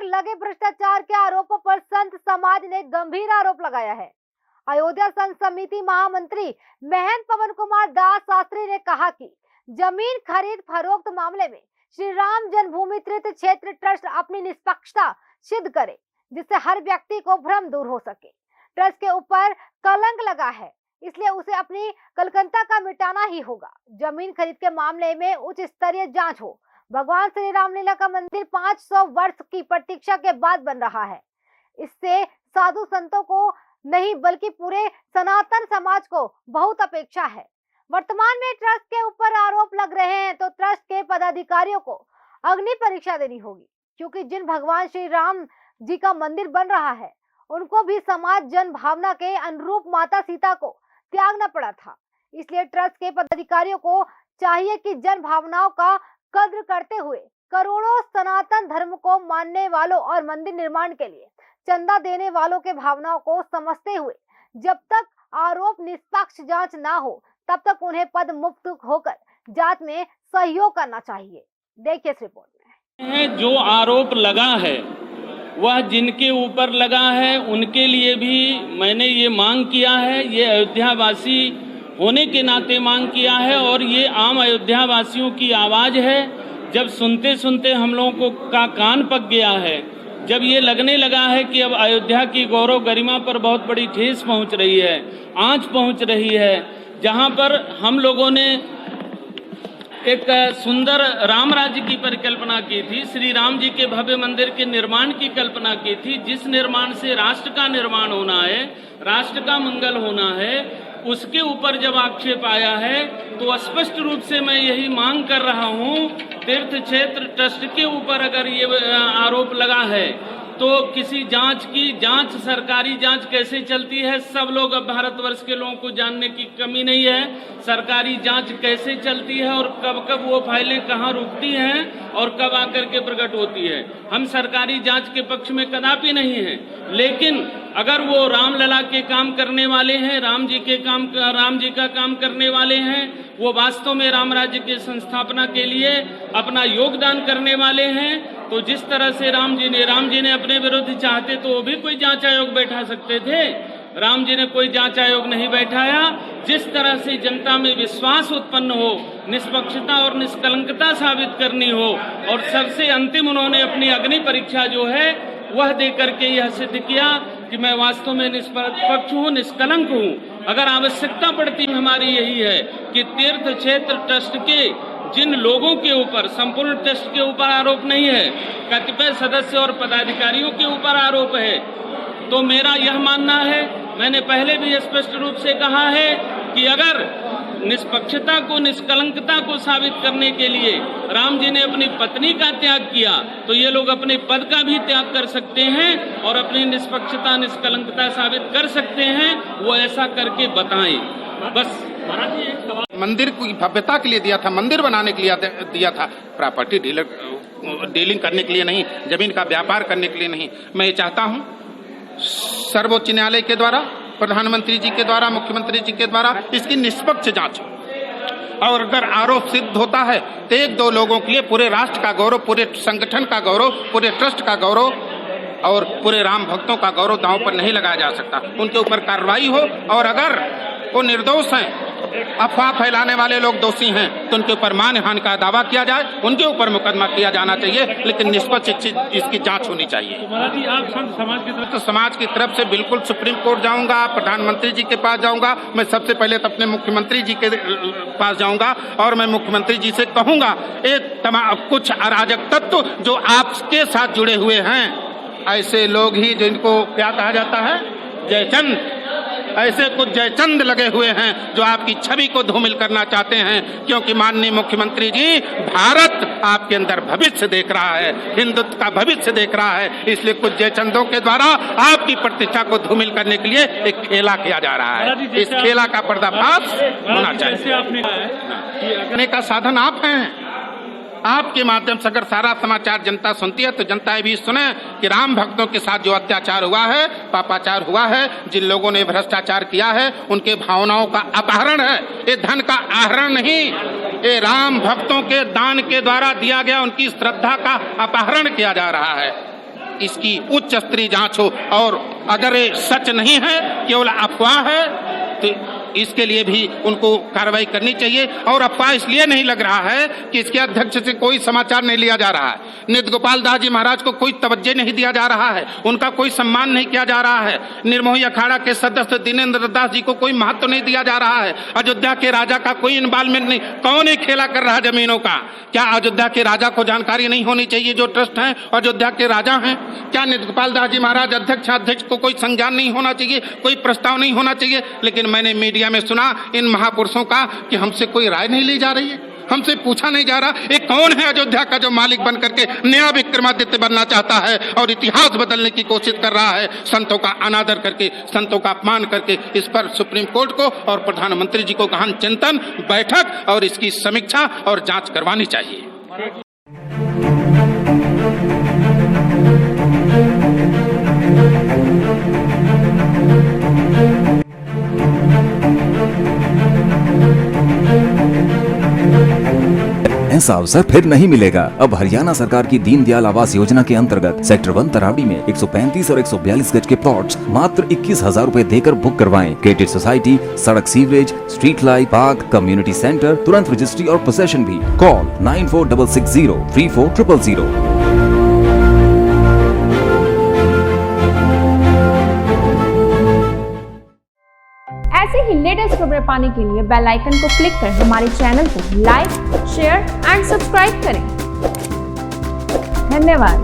लगे भ्रष्टाचार के आरोपों पर संत समाज ने गंभीर आरोप लगाया है। अयोध्या संत समिति महामंत्री महंत पवन कुमार दास शास्त्री ने कहा कि जमीन खरीद फरोख्त मामले में श्री राम जन्मभूमि तीर्थ क्षेत्र ट्रस्ट अपनी निष्पक्षता सिद्ध करे, जिससे हर व्यक्ति को भ्रम दूर हो सके। ट्रस्ट के ऊपर कलंक लगा है, इसलिए उसे अपनी कलंकता का मिटाना ही होगा। जमीन खरीद के मामले में उच्च स्तरीय जांच हो। भगवान श्री रामलीला का मंदिर 500 वर्ष की प्रतीक्षा के बाद बन रहा है। इससे साधु संतों को नहीं बल्कि पूरे सनातन समाज को बहुत अपेक्षा है। वर्तमान में ट्रस्ट के ऊपर आरोप लग रहे हैं तो ट्रस्ट के पदाधिकारियों को अग्नि परीक्षा देनी होगी, क्योंकि जिन भगवान श्री राम जी का मंदिर बन रहा है उनको भी समाज जन भावना के अनुरूप माता सीता को त्यागना पड़ा था। इसलिए ट्रस्ट के पदाधिकारियों को चाहिए कि जन भावनाओं का कद्र करते हुए करोड़ों सनातन धर्म को मानने वालों और मंदिर निर्माण के लिए चंदा देने वालों के भावनाओं को समझते हुए जब तक आरोप निष्पक्ष जांच ना हो तब तक उन्हें पद मुक्त होकर जांच में सहयोग करना चाहिए। देखिए इस रिपोर्ट में। जो आरोप लगा है वह जिनके ऊपर लगा है उनके लिए भी मैंने ये मांग किया है, ये अयोध्यावासी होने के नाते मांग किया है और ये आम अयोध्यावासियों की आवाज है। जब सुनते सुनते हम लोगों को का कान पक गया है, जब ये लगने लगा है कि अब अयोध्या की गौरव गरिमा पर बहुत बड़ी ठेस पहुंच रही है, आंच पहुंच रही है, जहां पर हम लोगों ने एक सुंदर राम राज्य की परिकल्पना की थी, श्री राम जी के भव्य मंदिर के निर्माण की कल्पना की थी, जिस निर्माण से राष्ट्र का निर्माण होना है, राष्ट्र का मंगल होना है, उसके ऊपर जब आक्षेप आया है तो स्पष्ट रूप से मैं यही मांग कर रहा हूं, तीर्थ क्षेत्र ट्रस्ट के ऊपर अगर ये आरोप लगा है तो किसी जांच सरकारी जांच कैसे चलती है, सब लोग अब भारतवर्ष के लोगों को जानने की कमी नहीं है। सरकारी जांच कैसे चलती है और कब कब वो फाइलें कहां रुकती हैं और कब आकर के प्रकट होती है। हम सरकारी जांच के पक्ष में कदापि नहीं हैं, लेकिन अगर वो रामलला के काम करने वाले हैं, राम जी का काम करने वाले हैं, वो वास्तव में राम राज्य की संस्थापना के लिए अपना योगदान करने वाले हैं, तो जिस तरह से राम जी ने अपने विरुद्ध चाहते तो वो भी कोई जांच आयोग बैठा सकते थे। राम जी ने कोई जांच आयोग नहीं बैठाया। जिस तरह से जनता में विश्वास उत्पन्न हो, निष्पक्षता और निष्कलंकता साबित करनी हो, और सबसे अंतिम उन्होंने अपनी अग्नि परीक्षा जो है वह देकर के यह सिद्ध किया कि मैं वास्तव में निष्पक्ष हूँ, निष्कलंक हूँ। अगर आवश्यकता पड़ती हमारी यही है कि तीर्थ क्षेत्र ट्रस्ट के जिन लोगों के ऊपर, संपूर्ण ट्रस्ट के ऊपर आरोप नहीं है, कतिपय सदस्य और पदाधिकारियों के ऊपर आरोप है, तो मेरा यह मानना है, मैंने पहले भी स्पष्ट रूप से कहा है कि अगर निष्पक्षता को, निष्कलंकता को साबित करने के लिए राम जी ने अपनी पत्नी का त्याग किया तो ये लोग अपने पद का भी त्याग कर सकते हैं और अपनी निष्पक्षता, निष्कलंकता साबित कर सकते हैं। वो ऐसा करके बताएं। बस मंदिर की भव्यता के लिए दिया था, मंदिर बनाने के लिए दिया था, प्रॉपर्टी डीलिंग करने के लिए नहीं, जमीन का व्यापार करने के लिए नहीं। मैं ये चाहता हूँ सर्वोच्च न्यायालय के द्वारा, प्रधानमंत्री जी के द्वारा, मुख्यमंत्री जी के द्वारा इसकी निष्पक्ष जांच हो, और अगर आरोप सिद्ध होता है तो एक दो लोगों के लिए पूरे राष्ट्र का गौरव, पूरे संगठन का गौरव, पूरे ट्रस्ट का गौरव और पूरे राम भक्तों का गौरव दांव पर नहीं लगाया जा सकता। उनके ऊपर कार्रवाई हो, और अगर वो निर्दोष हैं, अफवाह फैलाने वाले लोग दोषी हैं, तो उनके ऊपर मानहानि का दावा किया जाए, उनके ऊपर मुकदमा किया जाना चाहिए, लेकिन निष्पक्ष इसकी जांच होनी चाहिए। आप समाज की तरफ से बिल्कुल सुप्रीम कोर्ट जाऊंगा, प्रधानमंत्री जी के पास जाऊंगा, मैं सबसे पहले तो अपने मुख्यमंत्री जी के पास जाऊंगा और मैं मुख्यमंत्री जी से कहूंगा, कुछ अराजक तत्व जो आपके साथ जुड़े हुए हैं, ऐसे लोग ही जिनको क्या कहा जाता है, जयचंद, ऐसे कुछ जयचंद लगे हुए हैं जो आपकी छवि को धूमिल करना चाहते हैं, क्योंकि माननीय मुख्यमंत्री जी, भारत आपके अंदर भविष्य देख रहा है, हिंदुत्व का भविष्य देख रहा है, इसलिए कुछ जयचंदों के द्वारा आपकी प्रतिष्ठा को धूमिल करने के लिए एक खेला किया जा रहा है। इस खेला का पर्दाफाश होना चाहिए। का साधन आप हैं, आपके माध्यम से अगर सारा समाचार जनता सुनती है तो जनता भी सुने कि राम भक्तों के साथ जो अत्याचार हुआ है, पापाचार हुआ है, जिन लोगों ने भ्रष्टाचार किया है, उनके भावनाओं का अपहरण है, ये धन का आहरण नहीं, ये राम भक्तों के दान के द्वारा दिया गया उनकी श्रद्धा का अपहरण किया जा रहा है। इसकी उच्च स्तरीय जांच हो, और अगर ये सच नहीं है, केवल अफवाह है, तो इसके लिए भी उनको कार्रवाई करनी चाहिए। और अफवाह इसलिए नहीं लग रहा है कि इसके अध्यक्ष से कोई समाचार नहीं लिया जा रहा है, नित्य गोपाल दास जी महाराज को कोई तवज्जो नहीं दिया जा रहा है, उनका कोई सम्मान नहीं किया जा रहा है, निर्मोही अखाड़ा के सदस्य दिनेंद्र दास जी को कोई महत्व नहीं दिया जा रहा है, अयोध्या के राजा का कोई इन्वॉल्वमेंट नहीं। कौन ये खेला कर रहा है जमीनों का? क्या अयोध्या के राजा को जानकारी नहीं होनी चाहिए जो ट्रस्ट है, अयोध्या के राजा हैं? क्या नित्य गोपाल दास जी महाराज अध्यक्ष को कोई संज्ञान नहीं होना चाहिए, कोई प्रस्ताव नहीं होना चाहिए? लेकिन मैंने मीडिया में सुना इन महापुरुषों का कि हमसे कोई राय नहीं ली जा रही है, हमसे पूछा नहीं जा रहा। एक कौन है अयोध्या का जो मालिक बन करके नया विक्रमादित्य बनना चाहता है और इतिहास बदलने की कोशिश कर रहा है, संतों का अनादर करके, संतों का अपमान करके? इस पर सुप्रीम कोर्ट को और प्रधानमंत्री जी को गहन चिंतन, बैठक और इसकी समीक्षा और जांच करवानी चाहिए। ऐसा अवसर फिर नहीं मिलेगा। अब हरियाणा सरकार की दीनदयाल आवास योजना के अंतर्गत सेक्टर 1 तरावड़ी में 135 और 142 गज के प्लॉट्स मात्र 21,000 रुपए देकर बुक करवाएं। क्रेडिट सोसाइटी, सड़क, sewerage, street light, park, community centre, तुरंत रजिस्ट्री और पोसेशन भी। कॉल 9466034000। ऐसे ही लेटेस्ट खबरें पाने के लिए बेल आइकन को क्लिक कर हमारे चैनल को लाइक, शेयर एंड सब्सक्राइब करें। धन्यवाद।